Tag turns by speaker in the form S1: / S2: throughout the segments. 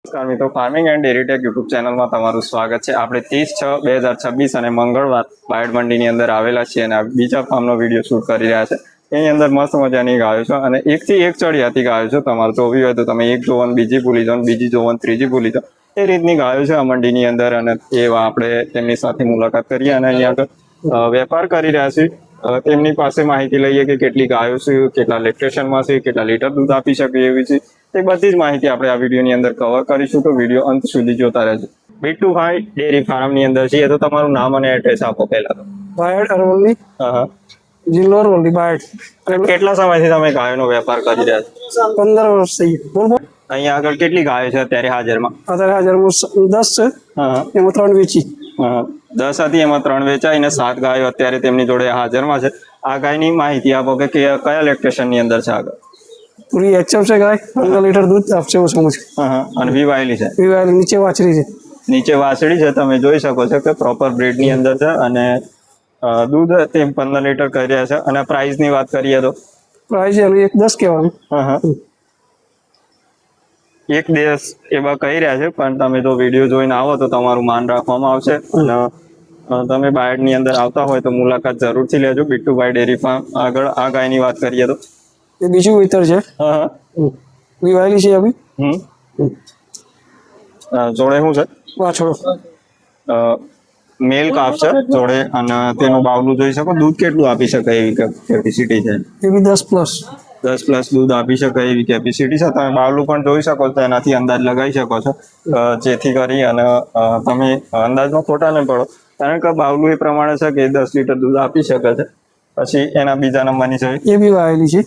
S1: નમસ્કાર મિત્રો, farming and dairy tech YouTube ચેનલમાં તમારું સ્વાગત છે. આપણે 30/6/2026 અને મંગળવાર બાયડ મંડીની અંદર આવેલા છીએ અને બીજા ફાર્મનો વિડીયો શૂટ કરી રહ્યા છે. એની અંદર મસ્ત મજાની ગાયો છે અને એકથી એક ચડિયાતી ગાયો છે. તમારે જોવી હોય તો તમે એક જોવન બીજી ભૂલી જાઓ, બીજી જોવન ત્રીજી ભૂલી જાઓ, એ રીતની ગાયો છે આ મંડીની અંદર. અને એવા આપણે તેમની સાથે મુલાકાત કરીએ અને અહીંયા આગળ વેપાર કરી રહ્યા છીએ. તેમની પાસે માહિતી લઈએ કે કેટલી ગાયો છે, કેટલા લેક્ટેશનમાં છે, કેટલા લીટર દૂધ આપી શકે એવી છે, તે બધી જ માહિતી આપણે આ વિડીયોની અંદર કવર કરીશું. તો વિડીયો અંત સુધી જોતા રહેજો. બીટુભાઈ ડેરી ફાર્મની અંદર છીએ, તો તમારું નામ અને એડ્રેસ આપો પહેલા તો.
S2: બાયડ અરવલ્લી,
S1: હા,
S2: જિલ્લો અરવલ્લી, બાયડ.
S1: કેટલા સમયથી તમે ગાયોનો વેપાર કરી રહ્યા છો?
S2: 15 વર્ષ થઈ ગયા. બોલ બોલ.
S1: અહીંયા આગળ કેટલી ગાયો છે અત્યારે હાજરમાં?
S2: અત્યારે હાજરમાં 10 છે,
S1: હા,
S2: એમાં 3 વેચી.
S1: 10 હતી, એમાં 3 વેચાઈ અને 7 ગાયો અત્યારે તેમની જોડે હાજરમાં છે. આ ગાયની માહિતી આપો કે કયા લેક્ટેશનની અંદર છે આગળ?
S2: પૂરી એક્સેમ છે ગાય, 15 લીટર દૂધ આપશે એવું સમજ.
S1: અને વિવાયેલી છે?
S2: વિવાયેલી, નીચે વાછરી છે.
S1: નીચે વાસળી છે, તમે જોઈ શકો છો કે પ્રોપર બ્રીડની અંદર છે અને દૂધ તે 15 લીટર કરી રહ્યા છે. અને પ્રાઇસની વાત કરીએ તો
S2: પ્રાઇસ એનું 1.10 કહેવાનું.
S1: 1.10 એવા કહી રહ્યા છે, પણ તમે જો વિડીયો જોઈને આવો તો તમારું માન રાખવામાં આવશે. અને તમે બાયડની અંદર આવતા હોય તો મુલાકાત જરૂરથી લેજો. બીટુભાઈ ડેરી ફાર્મ આગળ આ ગાયની વાત કરીએ તો
S2: એ બીજું વેતર છે. વિવાયેલી છે અભી.
S1: જોડે શું છે?
S2: વાછડો
S1: મેલ કાફ છે જોડે. અને તેનું બાવલું જોઈ શકો. દૂધ કેટલું આપી શકે એવી કેપેસિટી છે?
S2: એ બી 10+.
S1: 10+ દૂધ આપી શકે એવી કેપેસિટી છે. તમે બાવલું પણ જોઈ શકો છો, એનાથી અંદાજ લગાવી શકો છો, જેથી કરી અને તમે અંદાજમાં ખોટા નહીં પડો. કારણ કે બાવલું એ પ્રમાણે છે કે 10 લીટર દૂધ આપી શકે છે. પછી એના બીજા નંબરની છે,
S2: એ બી વાયેલી છે.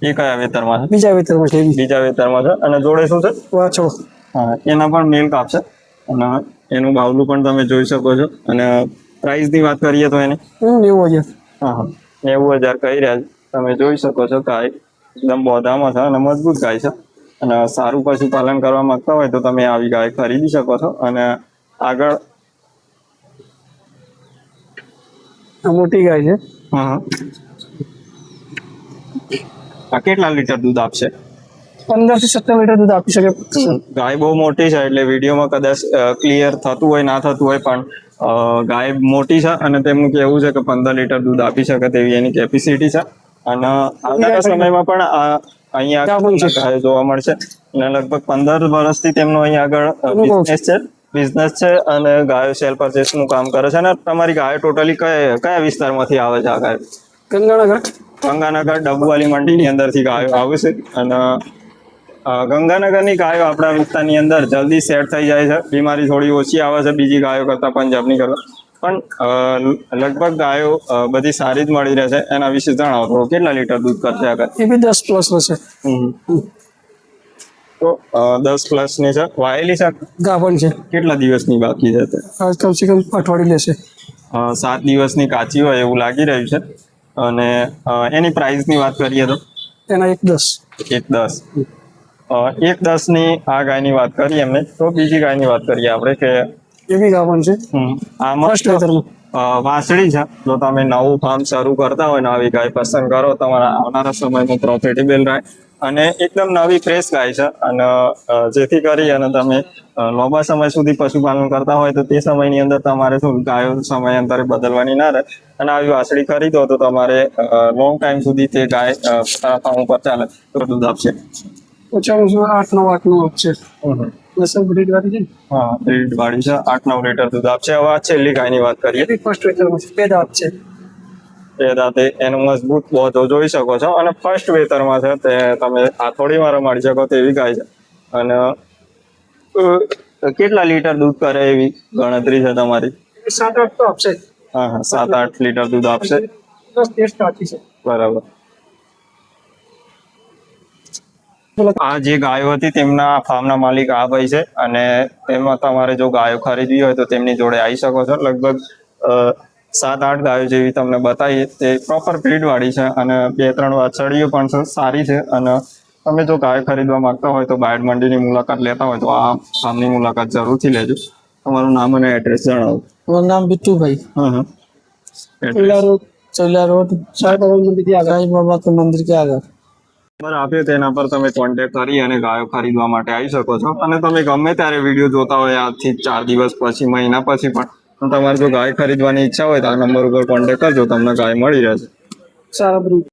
S1: એ કયા વેતરમાં છે?
S2: બીજા વેતરમાં છે.
S1: બીજા વેતરમાં છે. અને જોડે શું છે?
S2: વાછડો.
S1: હા, એના પણ મેલ કાપ છે અને એનું બાવલું પણ તમે જોઈ શકો છો. અને પ્રાઇસની વાત કરીએ તો એની
S2: 90,000.
S1: હા, 90,000 કહી રહ્યા છે. તમે જોઈ શકો છો ગાય એકદમ બોધામાં છે અને મજબૂત ગાય છે. અને સારું પશુપાલન કરવા માંગતા હોય તો તમે આવી ગાય ખરીદી શકો છો. અને આગળ
S2: મોટી ગાય છે.
S1: આ કેટલા લીટર દૂધ આપશે?
S2: 15 થી 17 લીટર દૂધ આપી શકે.
S1: ગાય બહુ મોટી છે એટલે વિડીયોમાં કદાચ ક્લિયર થતું હોય ના થતું હોય, પણ ગાય મોટી છે અને તેમનું કહેવું છે કે 15 લીટર દૂધ આપી શકે તેવી એની કેપેસિટી છે. અને આવનારા સમયમાં પણ અહીંયા ગાય જોવા મળશે. અને લગભગ 15 વર્ષથી તેમનો અહીંયા આગળ બિઝનેસ છે અને ગાયો સેલ પરચેસનું કામ કરે છે. અને તમારી ગાયો ટોટલી કયા વિસ્તારમાંથી આવે છે? આ ગાયો ગંગાનગર ડબુવાલી મંડીની અંદરથી ગાયો આવે છે. અને ગંગાનગરની ગાયો આપણા વિસ્તારની અંદર જલ્દી સેટ થઈ જાય છે. બીમારી થોડી ઓછી આવે છે બીજી ગાયો કરતાં, પંજાબની કરતાં. પણ લગભગ ગાયો બધી સારી જ મળી રહે છે. એના વિશે જણાવો થોડું. કેટલા લીટર દૂધ કરશે આગળ?
S2: એ બી 10+ હશે.
S1: તો 10+ ની છે. વાયેલી છે?
S2: ગાભણ છે.
S1: કેટલા દિવસની બાકી છે?
S2: આજ કમસે કમ અઠવાડિયું લેશે.
S1: 7 દિવસની કાચી હોય એવું લાગી રહ્યું છે. અને એની પ્રાઇસની વાત કરીએ તો
S2: એના 1.10.
S1: 1.10 ની આ ગાયની વાત કરીએ એમને. તો બીજી ગાયની વાત કરીએ આપણે કે
S2: એ બી ગાભણ છે.
S1: આમાં વાસળી છે. જો તમે નવું ફાર્મ શરૂ કરતા હોય ને આવી ગાય પસંદ કરો, તમારા આવનારા સમયમાં પ્રોફિટેબલ રહે. અને એકદમ નવી ફ્રેશ ગાય છે. અને જેથી કરી અને તમે લાંબા સમય સુધી પશુપાલન કરતા હોય તો તે સમયની અંદર તમારે શું ગાયો સમયાંતરે બદલવાની ના રહે. અને આવી વાસળી ખરીદો તો તમારે લોંગ ટાઈમ સુધી તે ગાય પોતાના ફાર્મ ઉપર ચાલે તો દૂધ આપશે.
S2: ઓછામાં ઓછું 8-9 આપશે. બ્રીડ વાળી છે.
S1: હા, બ્રીડ વાળી છે. 8-9 લીટર દૂધ આપશે. હવે છેલ્લી ગાયની વાત કરીએ.
S2: ફર્સ્ટ વેતરમાં છે. 2 દાંત છે.
S1: એ દાંતે એનું મજબૂત બોધો જોઈ શકો છો. અને ફર્સ્ટ વેતરમાં છે. તે તમે હાથોડીમાં રમાડી શકો તેવી ગાય છે. અને કેટલા લીટર દૂધ કરે એવી ગણતરી છે તમારી?
S2: 7-8 તો આપશે.
S1: હા, 7-8 લીટર દૂધ આપશે.
S2: 10-13 કાચી છે.
S1: બરાબર. આ જે ગાયો હતી તેમના ફાર્મના માલિક આ ભાઈ છે. અને તેમાં તમારે જો ગાયો ખરીદવી હોય તો તેમની જોડે આવી શકો છો. લગભગ 7-8 ગાયો જેવી તમને બતાવીએ. તે પ્રોપર બ્રીડ વાળી છે અને 2-3 વાછડીઓ પણ છે, સારી છે. અને તમે જો ગાય ખરીદવા માંગતા હોય તો બાયડ મંડીની મુલાકાત લેતા હોય તો આ ફાર્મની મુલાકાત જરૂરથી લેજો. તમારું નામ અને એડ્રેસ જણાવો.
S2: મારું નામ બીટુભાઈ. चौला रोड साई बाबा मंदिर के आगे।
S1: નંબર આપ્યો તેના પર તમે કોન્ટેક્ટ કરી અને ગાયો ખરીદવા માટે આવી શકો છો. અને તમે ગમે ત્યારે વિડીયો જોતા હોય આજથી 4 દિવસ પછી, મહિના પછી પણ, તો તમારે જો ગાય ખરીદવાની ઈચ્છા હોય તો આ નંબર ઉપર કોન્ટેક્ટ કરજો, તમને ગાય મળી રહેશે.
S2: સારા બ્રીડ